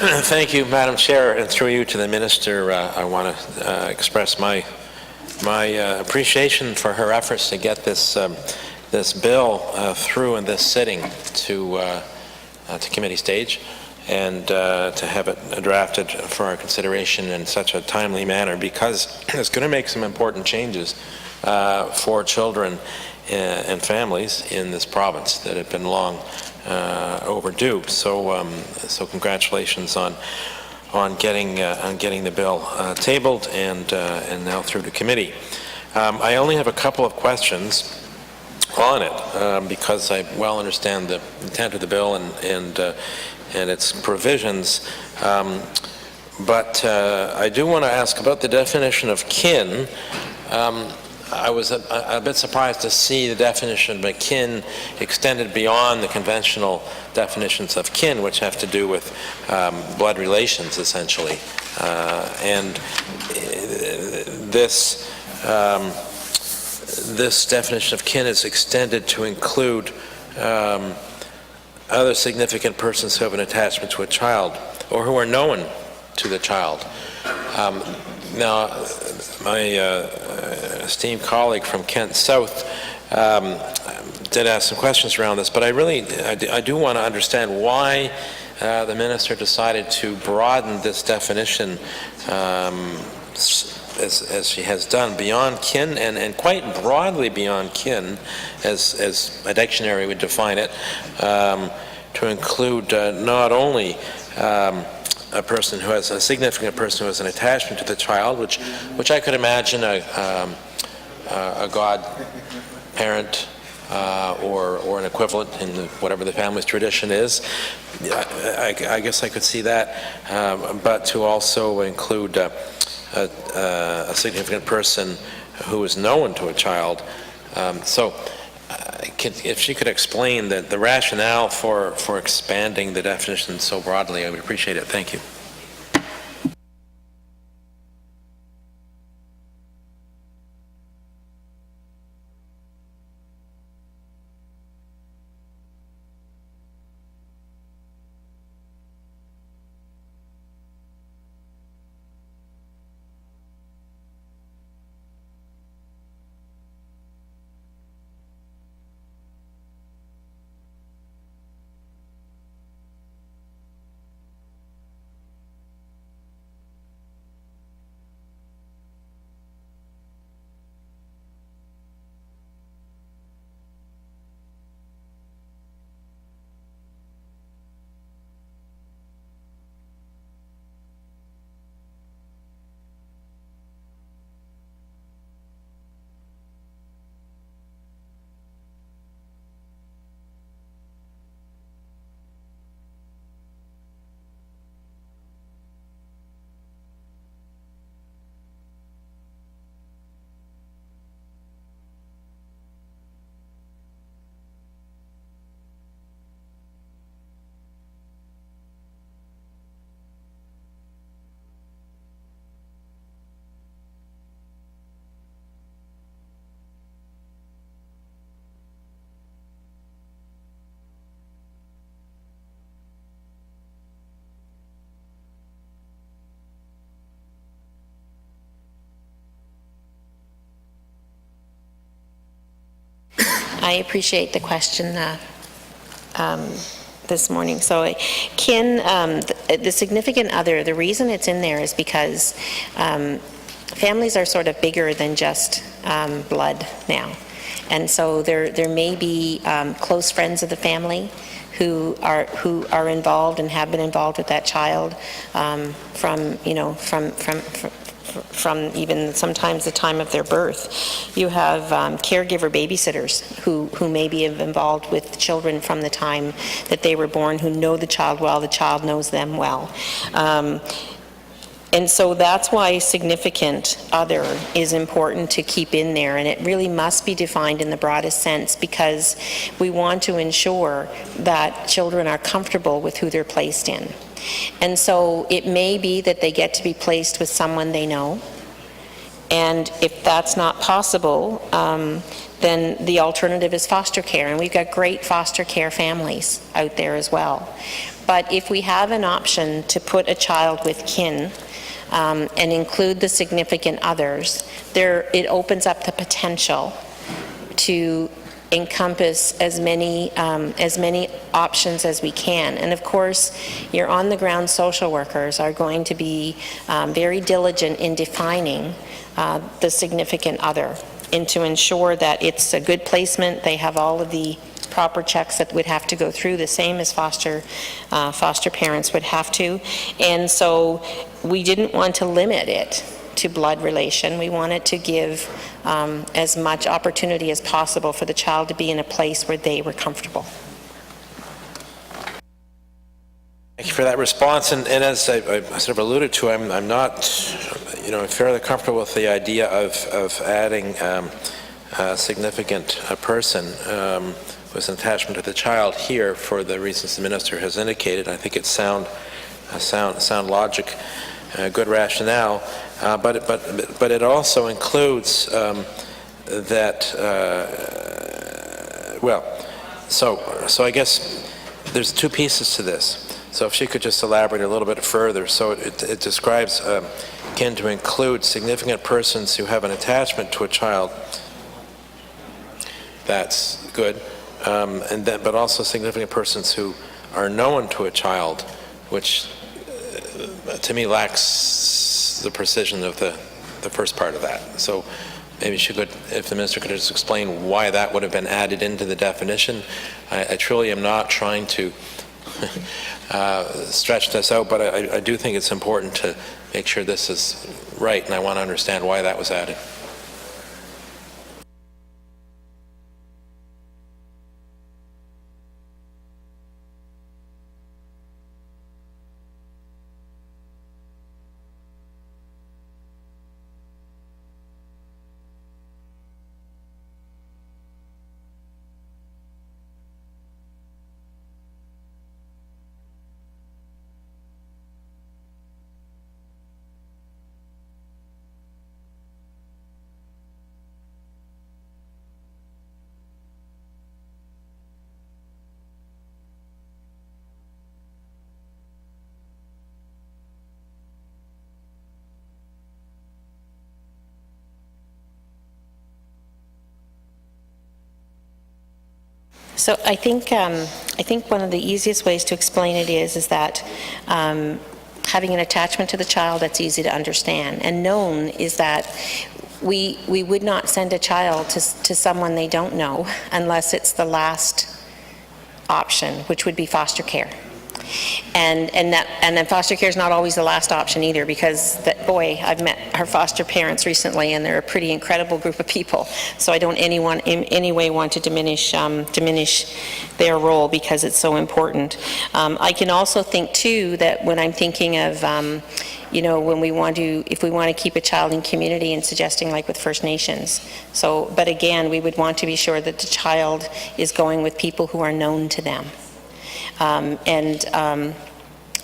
Thank you, Madam Chair, and through you to the Minister, I want to express my appreciation for her efforts to get this this bill through in this sitting to committee stage, and to have it drafted for our consideration in such a timely manner, because it's going to make some important changes for children and families in this province that have been long overdue. So congratulations on getting the bill tabled and now through to committee. I only have a couple of questions on it because I well understand the intent of the bill and its provisions, but I do want to ask about the definition of kin. I was a bit surprised to see the definition of kin extended beyond the conventional definitions of kin, which have to do with blood relations, essentially. And this definition of kin is extended to include other significant persons who have an attachment to a child or who are known to the child. Now, my esteemed colleague from Kent South did ask some questions around this, but I do want to understand why the Minister decided to broaden this definition as she has done beyond kin, and quite broadly beyond kin, as a dictionary would define it, to include not only a person who has a significant person who has an attachment to the child, which I could imagine a godparent or an equivalent in whatever the family's tradition is. I guess I could see that, but to also include a significant person who is known to a child. If she could explain the rationale for expanding the definition so broadly, I would appreciate it. Thank you. I appreciate the question this morning. So kin, the significant other, the reason it's in there is because families are sort of bigger than just blood now. And so there may be close friends of the family who are involved and have been involved with that child from even sometimes the time of their birth. You have caregiver babysitters who may be involved with children from the time that they were born, who know the child well, the child knows them well. And so that's why significant other is important to keep in there, and it really must be defined in the broadest sense, because we want to ensure that children are comfortable with who they're placed in. And so it may be that they get to be placed with someone they know, and if that's not possible, then the alternative is foster care, and we've got great foster care families out there as well. But if we have an option to put a child with kin and include the significant others, it opens up the potential to encompass as many options as we can. And of course, your on-the-ground social workers are going to be very diligent in defining the significant other, and to ensure that it's a good placement. They have all of the proper checks that would have to go through, the same as foster parents would have to. And so we didn't want to limit it to blood relation. We wanted to give as much opportunity as possible for the child to be in a place where they were comfortable. Thank you for that response. And as I sort of alluded to, I'm not, fairly comfortable with the idea of adding a significant person with an attachment to the child here for the reasons the minister has indicated. I think it's sound logic, good rationale, but it also includes that. So I guess there's two pieces to this. So if she could just elaborate a little bit further. So it describes kin to include significant persons who have an attachment to a child. That's good. But also significant persons who are known to a child, which to me lacks the precision of the first part of that. So maybe she could, if the minister could just explain why that would have been added into the definition. I truly am not trying to stretch this out, but I do think it's important to make sure this is right, and I want to understand why that was added. So I think one of the easiest ways to explain it is that having an attachment to the child, that's easy to understand, and known is that we would not send a child to someone they don't know unless it's the last option, which would be foster care. And then foster care is not always the last option either, because I've met her foster parents recently, and they're a pretty incredible group of people. So I don't in any way want to diminish their role, because it's so important. I can also think too that when I'm thinking of when if we want to keep a child in community, and suggesting like with First Nations. So, but again, we would want to be sure that the child is going with people who are known to them. And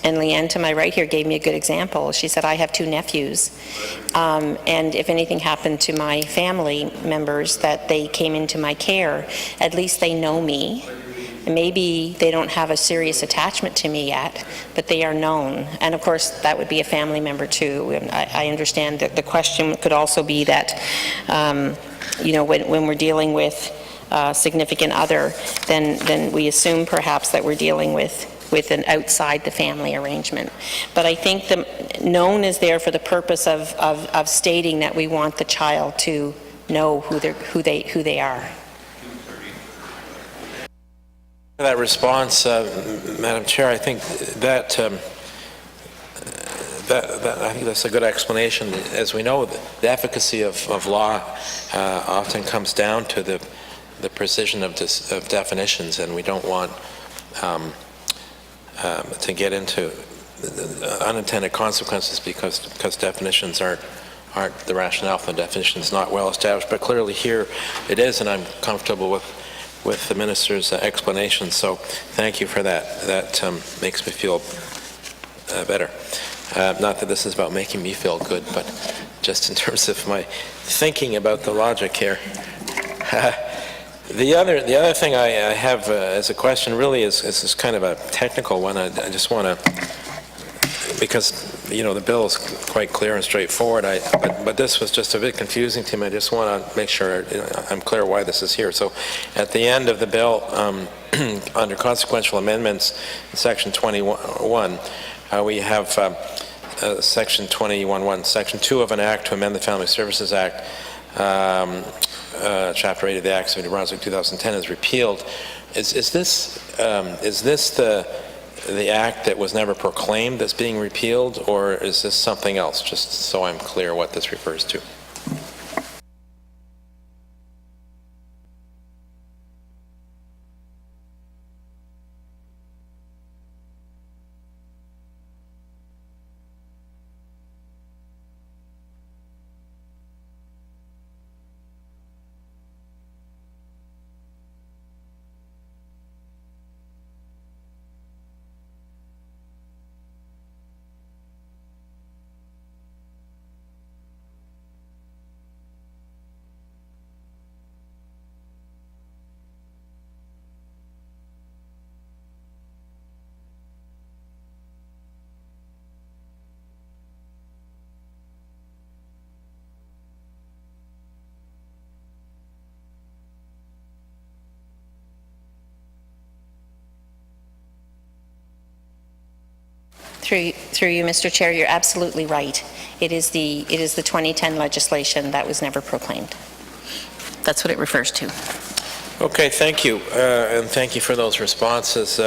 Leanne to my right here gave me a good example. She said, I have 2 nephews, and if anything happened to my family members that they came into my care, at least they know me. Maybe they don't have a serious attachment to me yet, but they are known. And of course, that would be a family member too. And I understand that the question could also be that, when we're dealing with significant other, then we assume perhaps that we're dealing with an outside the family arrangement. But I think the known is there for the purpose of stating that we want the child to know who they are. That response, Madam Chair, I think that I think that's a good explanation. As we know, the efficacy of law often comes down to the precision of definitions, and we don't want to get into unintended consequences because definitions aren't the rationale for the definitions not well established. But clearly here it is, and I'm comfortable with the minister's explanation. So thank you for that. That makes me feel better. Not that this is about making me feel good, but just in terms of my thinking about the logic here. The other thing I have as a question really is kind of a technical one. I just want to, because, you know, the bill is quite clear and straightforward, but this was just a bit confusing to me. I just want to make sure I'm clear why this is here. So at the end of the bill, under consequential amendments, in Section 21, we have Section 21.1, Section 2 of an Act to amend the Family Services Act, Chapter 8 of the Acts of New Brunswick 2010 is repealed. Is this the act that was never proclaimed that's being repealed, or is this something else? Just so I'm clear what this refers to. Through you, Mr. Chair, you're absolutely right. It is the 2010 legislation that was never proclaimed. That's what it refers to. Okay, thank you, and thank you for those responses.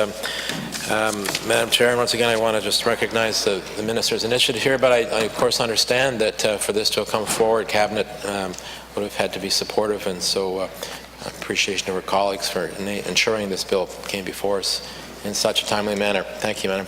Madam Chair, once again, I want to just recognize the Minister's initiative here, but I of course understand that for this to come forward, Cabinet would have had to be supportive, and so appreciation of our colleagues for ensuring this bill came before us in such a timely manner. Thank you, Madam.